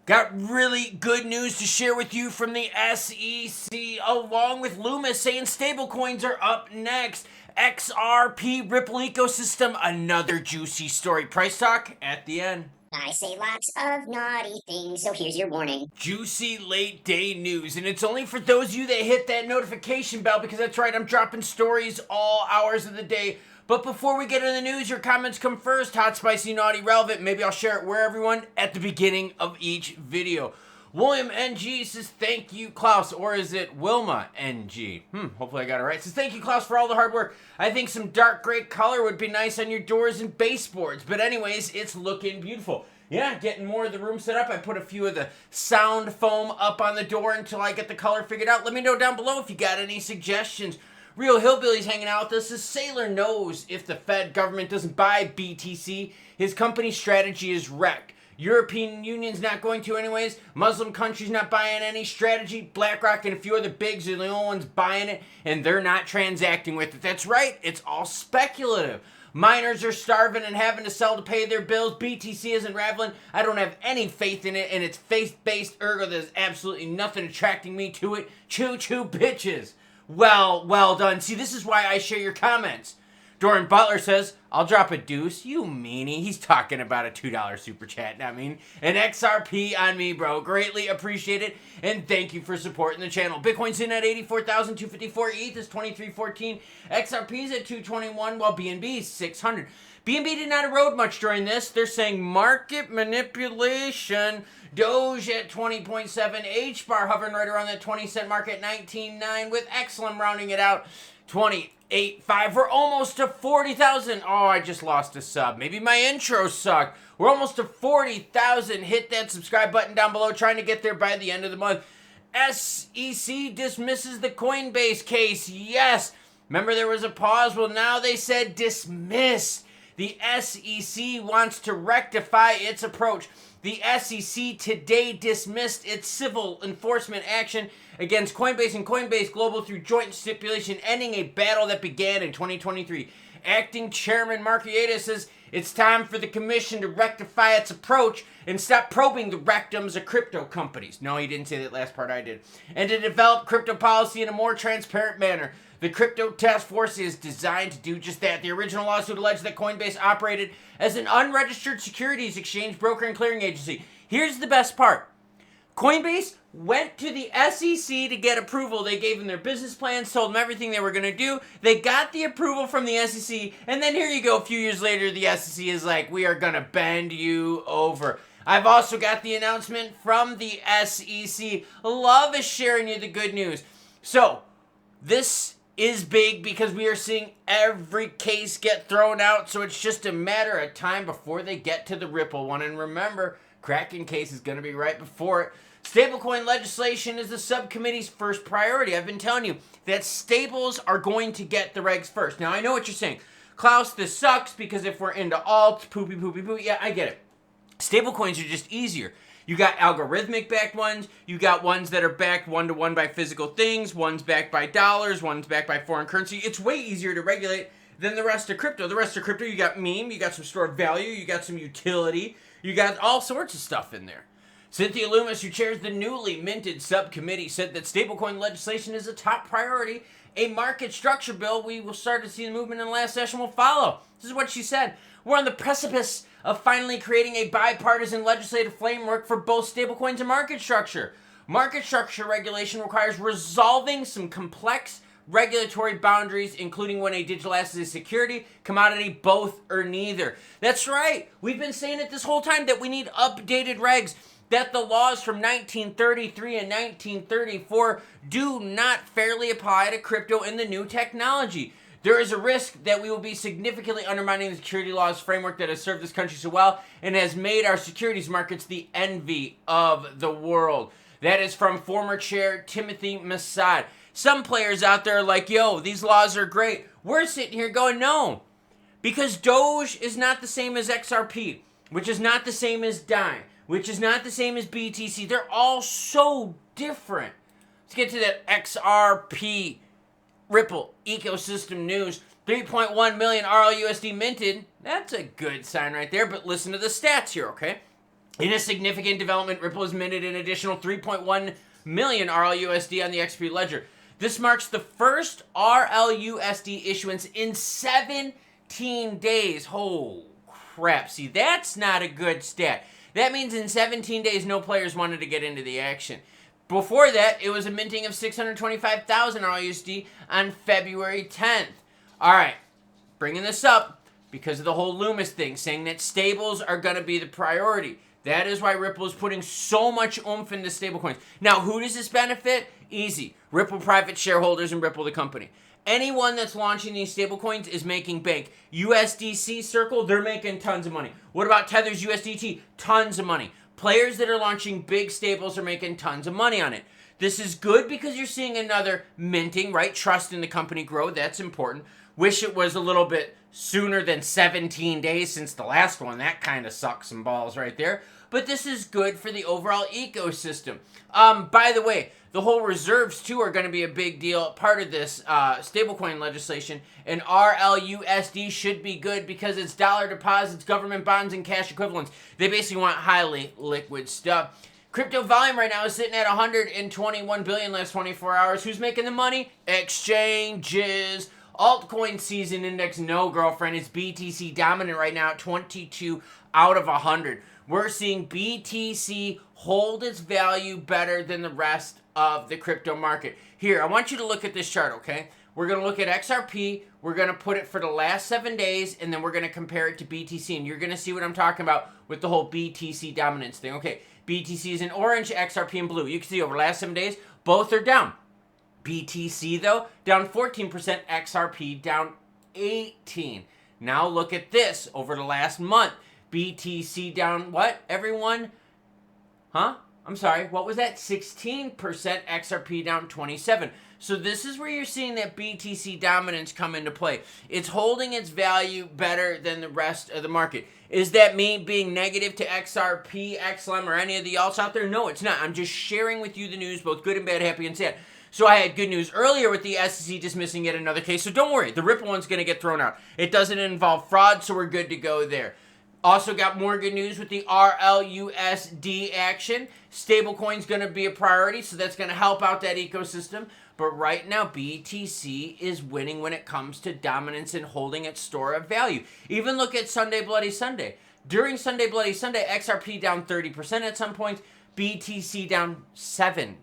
Got really good news to share with you from the SEC, along with Lumens saying stablecoins are up next. XRP Ripple ecosystem, another juicy story. Price talk at the end. I say lots of naughty things, so here's your warning. Juicy late day news, and it's only for those of you that hit that notification bell, because that's right, I'm dropping stories all hours of the day. But before we get into the news, your comments come first. Hot, spicy, naughty, relevant. Maybe I'll share it where everyone at the beginning of each video. William NG says, thank you, Klaus. Or is it Wilma NG? Hopefully I got it right. Says, thank you, Klaus, for all the hard work. I think some dark gray color would be nice on your doors and baseboards. But anyways, it's looking beautiful. Yeah, getting more of the room set up. I put a few of the sound foam up on the door until I get the color figured out. Let me know down below if you got any suggestions. Real Hillbilly's hanging out with us. This sailor knows if the Fed government doesn't buy BTC, his company's strategy is wrecked. European Union's not going to anyways. Muslim countries not buying any strategy. BlackRock and a few other bigs are the only ones buying it, and they're not transacting with it. That's right. It's all speculative. Miners are starving and having to sell to pay their bills. BTC isn't raveling. I don't have any faith in it, and it's faith-based, ergo there's absolutely nothing attracting me to it. Choo-choo, bitches. Well done. See, this is why I share your comments. Doran Butler says, I'll drop a deuce. You meanie. He's talking about a $2 super chat, not mean. An XRP on me, bro. Greatly appreciate it. And thank you for supporting the channel. Bitcoin's in at 84,254. ETH is 2314. XRP's at 221, while BNB is 600. BNB did not erode much during this. They're saying market manipulation. Doge at 20.7. HBAR hovering right around that 20-cent mark at 19.9, with XLM rounding it out 28.5. We're almost to 40,000. Oh, I just lost a sub. Maybe my intro sucked. We're almost to 40,000. Hit that subscribe button down below. Trying to get there by the end of the month. SEC dismisses the Coinbase case. Yes. Remember there was a pause? Well, now they said dismissed. The SEC wants to rectify its approach. The SEC today dismissed its civil enforcement action against Coinbase and Coinbase Global through joint stipulation, ending a battle that began in 2023. Acting Chairman Markieta says it's time for the commission to rectify its approach and stop probing the rectums of crypto companies. No, he didn't say that last part, I did. And to develop crypto policy in a more transparent manner. The Crypto Task Force is designed to do just that. The original lawsuit alleged that Coinbase operated as an unregistered securities exchange, broker, and clearing agency. Here's the best part. Coinbase went to the SEC to get approval. They gave them their business plans, told them everything they were going to do. They got the approval from the SEC, and then here you go, a few years later, the SEC is like, we are going to bend you over. I've also got the announcement from the SEC. Love is sharing you the good news. So, this is big because we are seeing every case get thrown out, so it's just a matter of time before they get to the Ripple one. And remember, Kraken case is going to be right before it. Stablecoin legislation is the subcommittee's first priority. I've been telling you that stables are going to get the regs first. Now, I know what you're saying. Klaus, this sucks because if we're into alt, poopy. Yeah, I get it. Stablecoins are just easier. You got algorithmic backed ones, you got ones that are backed one-to-one by physical things, one's backed by dollars, one's backed by foreign currency. It's way easier to regulate than the rest of crypto. The rest of crypto, you got meme, you got some store of value, you got some utility, you got all sorts of stuff in there. Cynthia Lumens, who chairs the newly minted subcommittee, said that stablecoin legislation is a top priority. A market structure bill we will start to see the movement in the last session will follow. This is what she said. We're on the precipice of finally creating a bipartisan legislative framework for both stablecoins and market structure. Market structure regulation requires resolving some complex regulatory boundaries, including when a digital asset is security, commodity, both, or neither. That's right. We've been saying it this whole time that we need updated regs, that the laws from 1933 and 1934 do not fairly apply to crypto and the new technology. There is a risk that we will be significantly undermining the security laws framework that has served this country so well and has made our securities markets the envy of the world. That is from former chair Timothy Masad. Some players out there are like, yo, these laws are great. We're sitting here going, no. Because Doge is not the same as XRP, which is not the same as Dime, which is not the same as BTC. They're all so different. Let's get to that XRP Ripple ecosystem news. 3.1 million RLUSD minted. That's a good sign right there, but listen to the stats here, okay? In a significant development, Ripple has minted an additional 3.1 million RLUSD on the XP ledger. This marks the first RLUSD issuance in 17 days. Oh, crap. See, that's not a good stat. That means in 17 days, no players wanted to get into the action. Before that, it was a minting of 625,000 RLUSD on February 10th. All right, bringing this up because of the whole Lumens thing, saying that stables are going to be the priority. That is why Ripple is putting so much oomph into stablecoins. Now, who does this benefit? Easy. Ripple private shareholders and Ripple the company. Anyone that's launching these stablecoins is making bank. USDC Circle, they're making tons of money. What about Tether's USDT? Tons of money. Players that are launching big stables are making tons of money on it. This is good because you're seeing another minting, right? Trust in the company grow. That's important. Wish it was a little bit sooner than 17 days since the last one. That kind of sucks some balls right there. But this is good for the overall ecosystem. By the way, the whole reserves, too, are going to be a big deal, part of this stablecoin legislation. And RLUSD should be good because it's dollar deposits, government bonds, and cash equivalents. They basically want highly liquid stuff. Crypto volume right now is sitting at 121 billion last 24 hours. Who's making the money? Exchanges. Altcoin season index, no, girlfriend. It's BTC dominant right now at 22 out of 100. We're seeing BTC hold its value better than the rest of the crypto market. Here, I want you to look at this chart, okay? We're going to look at XRP. We're going to put it for the last 7 days, and then we're going to compare it to BTC. And you're going to see what I'm talking about with the whole BTC dominance thing. Okay, BTC is in orange, XRP in blue. You can see over the last 7 days, both are down. BTC, though, down 14%. XRP down 18%. Now look at this over the last month. BTC down what, everyone? Huh? I'm sorry, what was that? 16%. XRP down 27%. So this is where you're seeing that BTC dominance come into play. It's holding its value better than the rest of the market. Is that me being negative to XRP, XLM, or any of the alts out there? No, it's not. I'm just sharing with you the news, both good and bad, happy and sad. So I had good news earlier with the SEC dismissing yet another case. So don't worry, the Ripple one's going to get thrown out. It doesn't involve fraud, so we're good to go there. Also got more good news with the RLUSD action. Stablecoin's going to be a priority, so that's going to help out that ecosystem. But right now, BTC is winning when it comes to dominance and holding its store of value. Even look at Sunday Bloody Sunday. During Sunday Bloody Sunday, XRP down 30% at some points, BTC down 7%.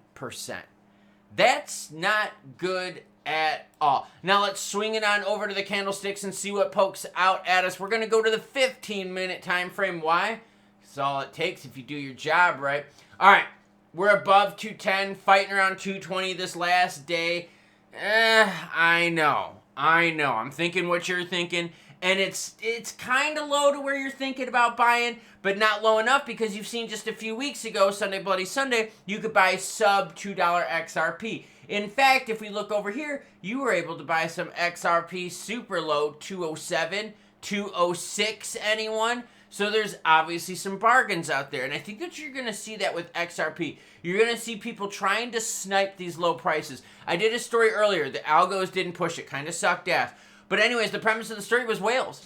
That's not good at all. Now let's swing it on over to the candlesticks and see what pokes out at us. We're going to go to the 15-minute time frame. Why? That's all it takes if you do your job right. All right, we're above 210, fighting around 220 this last day. I know. I'm thinking what you're thinking. And it's kind of low to where you're thinking about buying, but not low enough because you've seen just a few weeks ago, Sunday Bloody Sunday, you could buy sub $2 XRP. In fact, if we look over here, you were able to buy some XRP super low, 207, 206, anyone? So there's obviously some bargains out there. And I think that you're going to see that with XRP. You're going to see people trying to snipe these low prices. I did a story earlier. The algos didn't push it. Kind of sucked ass. But anyways, the premise of the story was whales.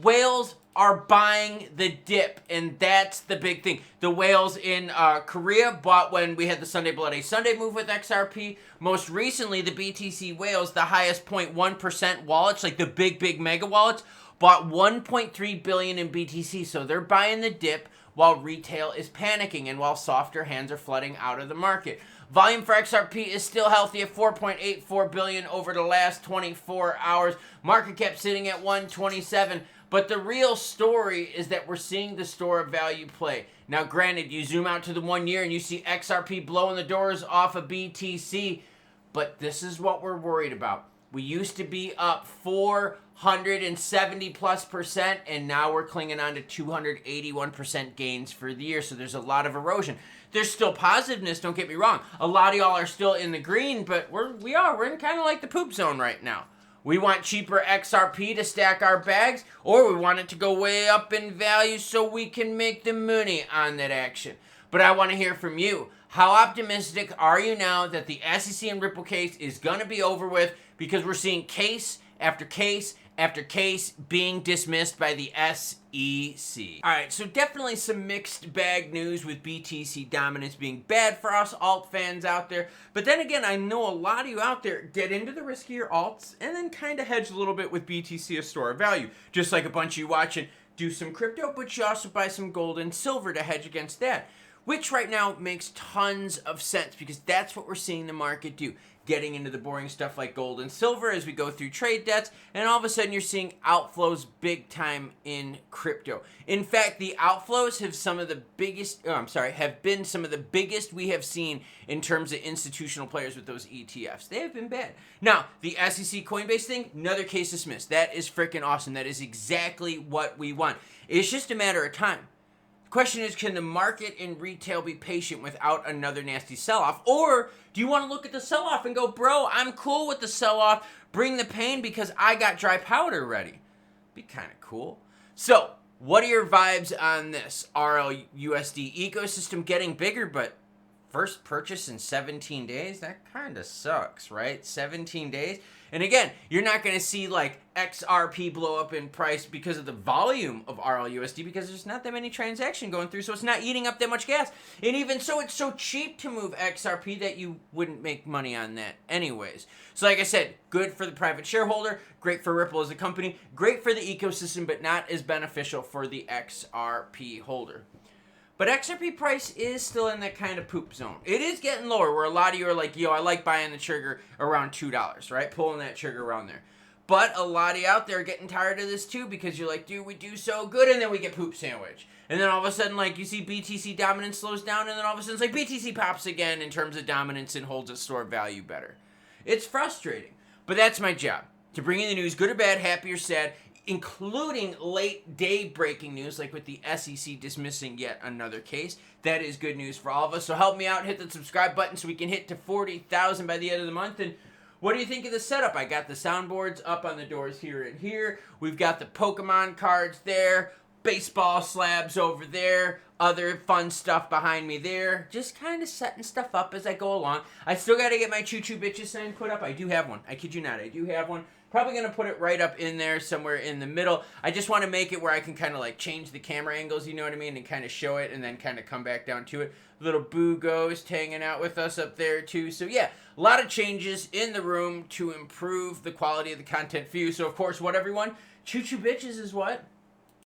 Whales are buying the dip, and that's the big thing. The whales in Korea bought when we had the Sunday Bloody Sunday move with XRP. Most recently, the BTC whales, the highest 0.1% wallets, like the big mega wallets, bought 1.3 billion in BTC. So they're buying the dip while retail is panicking and while softer hands are flooding out of the market. Volume for XRP is still healthy at 4.84 billion over the last 24 hours. Market cap sitting at 127. But the real story is that we're seeing the store of value play. Now, granted, you zoom out to the 1 year and you see XRP blowing the doors off of BTC. But this is what we're worried about. We used to be up 470+%, and now we're clinging on to 281% gains for the year. So there's a lot of erosion. There's still positiveness, don't get me wrong. A lot of y'all are still in the green, but we're in kind of like the poop zone right now. We want cheaper XRP to stack our bags, or we want it to go way up in value so we can make the money on that action. But I want to hear from you. How optimistic are you now that the SEC and Ripple case is going to be over with? Because we're seeing case after case after case being dismissed by the SEC. Alright, so definitely some mixed bag news with BTC dominance being bad for us alt fans out there. But then again, I know a lot of you out there get into the riskier alts and then kind of hedge a little bit with BTC as store of value. Just like a bunch of you watching do some crypto, but you also buy some gold and silver to hedge against that. Which right now makes tons of sense because that's what we're seeing the market do. Getting into the boring stuff like gold and silver as we go through trade debts, and all of a sudden you're seeing outflows big time in crypto. In fact, the outflows have have been some of the biggest we have seen in terms of institutional players with those ETFs. They have been bad. Now, the SEC Coinbase thing, another case dismissed. That is freaking awesome. That is exactly what we want. It's just a matter of time. The question is, can the market and retail be patient without another nasty sell-off? Or do you want to look at the sell-off and go, bro, I'm cool with the sell-off. Bring the pain because I got dry powder ready. Be kind of cool. So, what are your vibes on this RLUSD ecosystem getting bigger, but first purchase in 17 days? That kind of sucks, right? 17 days. And again, you're not going to see like XRP blow up in price because of the volume of RLUSD because there's not that many transactions going through, so it's not eating up that much gas. And even so, it's so cheap to move XRP that you wouldn't make money on that anyways. So like I said, good for the private shareholder, great for Ripple as a company, great for the ecosystem, but not as beneficial for the XRP holder. But XRP price is still in that kind of poop zone. It is getting lower where a lot of you are like, yo, I like buying the trigger around $2, right? Pulling that trigger around there. But a lot of you out there are getting tired of this too because you're like, dude, we do so good and then we get poop sandwich. And then all of a sudden, like, you see BTC dominance slows down and then all of a sudden it's like BTC pops again in terms of dominance and holds its store of value better. It's frustrating. But that's my job. To bring in the news, good or bad, happy or sad, including late day breaking news like with the SEC dismissing yet another case. That is good news for all of us. So help me out, hit the subscribe button so we can hit to 40,000 by the end of the month. And what do you think of the setup? I got the soundboards up on the doors here and here. We've got the Pokemon cards there, baseball slabs over there, other fun stuff behind me there. Just kind of setting stuff up as I go along. I still got to get my Choo Choo Bitches sign put up. I do have one. I kid you not. I do have one. Probably going to put it right up in there somewhere in the middle. I just want to make it where I can kind of like change the camera angles, you know what I mean, and kind of show it and then kind of come back down to it. Little Boo Ghost hanging out with us up there too. So yeah, a lot of changes in the room to improve the quality of the content for you. So of course, what everyone? Choo Choo Bitches is what?